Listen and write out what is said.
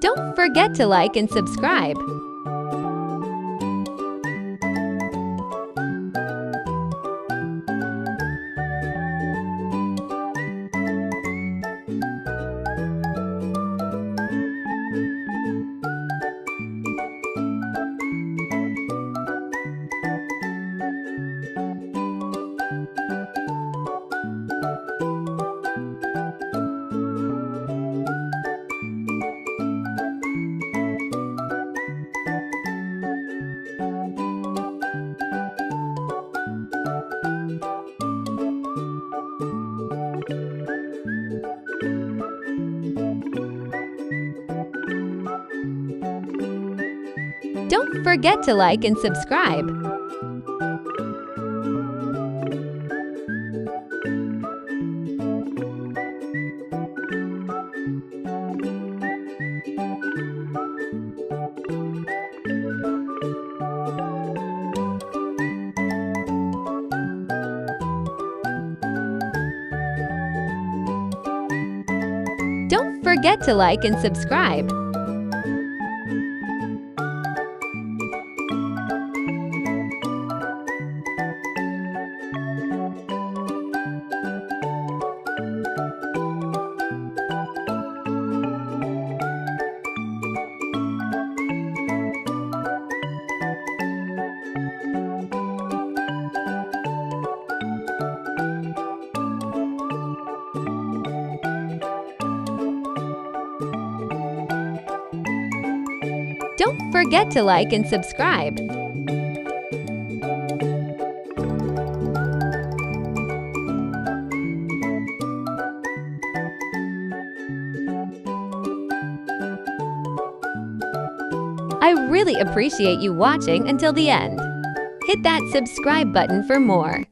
Don't forget to like and subscribe. Don't forget to like and subscribe. Don't forget to like and subscribe. Don't forget to like and subscribe. I really appreciate you watching until the end. Hit that subscribe button for more.